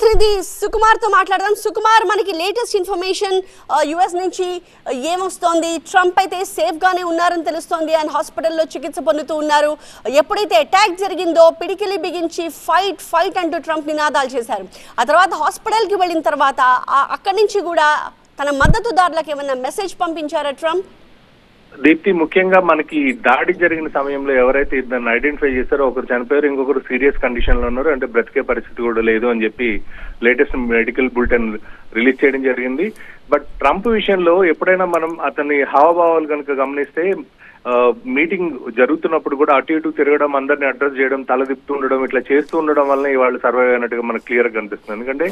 ప్రతినిధి సుకుమార్ తో మాట్లాడదాం. సుకుమార్, మనకి లేటెస్ట్ ఇన్ఫర్మేషన్ యుఎస్ నుంచి ఏమొస్తోంది? ట్రంప్ అయితే సేఫ్ గానే ఉన్నారని తెలుస్తోంది. ఆయన హాస్పిటల్లో చికిత్స పొందుతూ ఉన్నారు. ఎప్పుడైతే అటాక్ జరిగిందో పిడికిలి బిగించి ఫైట్ అంటూ ట్రంప్ నినాదాలు చేశారు. ఆ తర్వాత హాస్పిటల్కి వెళ్ళిన తర్వాత అక్కడి నుంచి కూడా తన మద్దతుదారులకు ఏమన్నా మెసేజ్ పంపించారా ట్రంప్? దీప్తి, ముఖ్యంగా మనకి దాడి జరిగిన సమయంలో ఎవరైతే ఇద్దరిని ఐడెంటిఫై చేశారో ఒకరు చనిపోయారు, ఇంకొకరు సీరియస్ కండిషన్ లో ఉన్నారు, అంటే బ్రతికే పరిస్థితి కూడా లేదు అని చెప్పి లేటెస్ట్ మెడికల్ బులెటిన్ రిలీజ్ చేయడం జరిగింది. బట్ ట్రంప్ విషయంలో ఎప్పుడైనా మనం అతని హావభావాలు కనుక గమనిస్తే మీటింగ్ జరుగుతున్నప్పుడు కూడా అటు ఇటు తిరగడం, అందరిని అడ్రస్ చేయడం, తల తిప్పుతూ ఉండడం, ఇట్లా చేస్తూ ఉండడం వల్ల ఇవాళ సర్వైవ్ అయినట్టుగా మనకు క్లియర్ గా కనిపిస్తుంది. ఎందుకంటే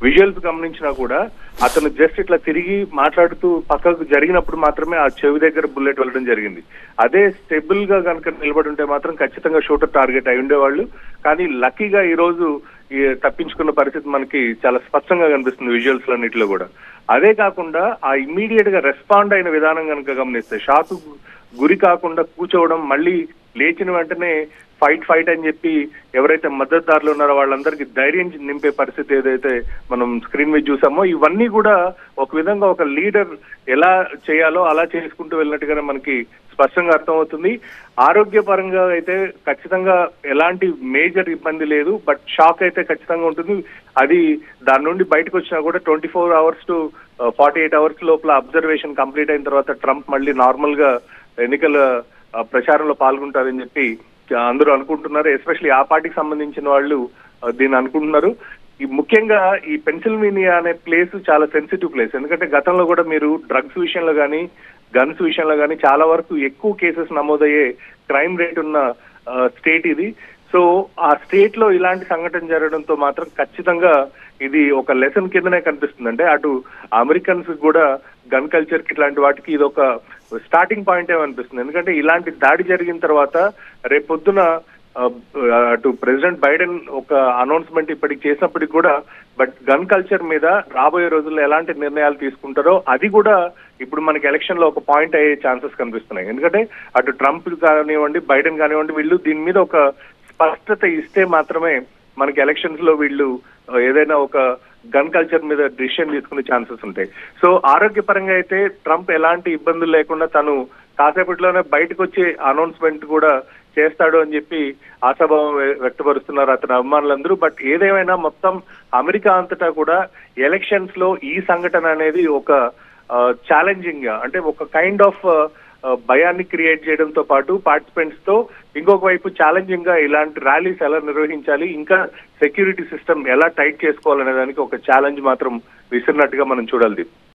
విజువల్స్ గమనించినా కూడా అతను జస్ట్ ఇట్లా తిరిగి మాట్లాడుతూ పక్కకు జరిగినప్పుడు మాత్రమే ఆ చెవి దగ్గర బుల్లెట్ వెళ్ళడం జరిగింది. అదే స్టెబుల్ గా కనుక నిలబడి ఉంటే మాత్రం ఖచ్చితంగా షూటర్ టార్గెట్ అయి ఉండేవాళ్ళు. కానీ లక్కీగా ఈ రోజు తప్పించుకున్న పరిస్థితి మనకి చాలా స్పష్టంగా కనిపిస్తుంది విజువల్స్ అన్నిటిలో కూడా. అదే కాకుండా ఆ ఇమ్మీడియట్ గా రెస్పాండ్ అయిన విధానం కనుక గమనిస్తే షాక్ గురి కాకుండా కూర్చోవడం, మళ్ళీ లేచిన వెంటనే ఫైట్ అని చెప్పి ఎవరైతే మద్దతుదారులు ఉన్నారో వాళ్ళందరికీ ధైర్యం నింపే పరిస్థితి ఏదైతే మనం స్క్రీన్ మీద చూసామో, ఇవన్నీ కూడా ఒక విధంగా ఒక లీడర్ ఎలా చేయాలో అలా చేసుకుంటూ వెళ్ళినట్టుగానే మనకి స్పష్టంగా అర్థమవుతుంది. ఆరోగ్యపరంగా అయితే ఖచ్చితంగా ఎలాంటి మేజర్ ఇబ్బంది లేదు, బట్ షాక్ అయితే ఖచ్చితంగా ఉంటుంది. అది దాని నుండి బయటకు వచ్చినా కూడా 24 hours to 48 hours లోపల అబ్జర్వేషన్ కంప్లీట్ అయిన తర్వాత ట్రంప్ మళ్ళీ నార్మల్ గా ఎన్నికల ప్రచారంలో పాల్గొంటారని చెప్పి అందరూ అనుకుంటున్నారు. ఎస్పెషల్లీ ఆ పార్టీకి సంబంధించిన వాళ్ళు దీన్ని అనుకుంటున్నారు. ఈ ముఖ్యంగా ఈ పెన్సిల్వేనియా అనే ప్లేస్ చాలా సెన్సిటివ్ ప్లేస్. ఎందుకంటే గతంలో కూడా మీరు డ్రగ్స్ విషయంలో కానీ గన్స్ విషయంలో కానీ చాలా వరకు ఎక్కువ కేసెస్ నమోదయ్యే క్రైమ్ రేట్ ఉన్న స్టేట్ ఇది. సో ఆ స్టేట్ లో ఇలాంటి సంఘటన జరగడంతో మాత్రం ఖచ్చితంగా ఇది ఒక లెసన్ కిందనే కనిపిస్తుంది. అంటే అటు అమెరికన్స్ కూడా గన్ కల్చర్ కి ఇట్లాంటి వాటికి ఇది ఒక స్టార్టింగ్ పాయింట్ ఏమనిపిస్తుంది. ఎందుకంటే ఇలాంటి దాడి జరిగిన తర్వాత రేపొద్దున అటు ప్రెసిడెంట్ బైడెన్ ఒక అనౌన్స్మెంట్ ఇప్పటికి చేసినప్పటికి కూడా బట్ గన్ కల్చర్ మీద రాబోయే రోజుల్లో ఎలాంటి నిర్ణయాలు తీసుకుంటారో అది కూడా ఇప్పుడు మనకి ఎలక్షన్ లో ఒక పాయింట్ అయ్యే ఛాన్సెస్ కనిపిస్తున్నాయి. ఎందుకంటే అటు ట్రంప్ కానివ్వండి, బైడెన్ కానివ్వండి, వీళ్ళు దీని మీద ఒక స్పష్టత ఇస్తే మాత్రమే మనకి ఎలక్షన్స్ లో వీళ్ళు ఏదైనా ఒక గన్ కల్చర్ మీద డిసిషన్ తీసుకునే ఛాన్సెస్ ఉంటాయి. సో ఆరోగ్యపరంగా అయితే ట్రంప్ ఎలాంటి ఇబ్బందులు లేకుండా తను కాసేపట్లోనే బయటకు వచ్చే అనౌన్స్మెంట్ కూడా చేస్తాడు అని చెప్పి ఆశాభావం వ్యక్తపరుస్తున్నారు అతని అభిమానులందరూ. బట్ ఏదేమైనా మొత్తం అమెరికా అంతటా కూడా ఎలక్షన్స్ లో ఈ సంఘటన అనేది ఒక ఛాలెంజింగ్ గా, అంటే ఒక కైండ్ ఆఫ్ భయాన్ని క్రియేట్ చేయడంతో పాటు పార్టిసిపెంట్స్ తో ఇంకొక వైపు ఛాలెంజింగ్ గా ఇలాంటి ర్యాలీస్ ఎలా నిర్వహించాలి, ఇంకా సెక్యూరిటీ సిస్టమ్ ఎలా టైట్ చేసుకోవాలనే దానికి ఒక ఛాలెంజ్ మాత్రం విసిరినట్టుగా మనం చూడాలి.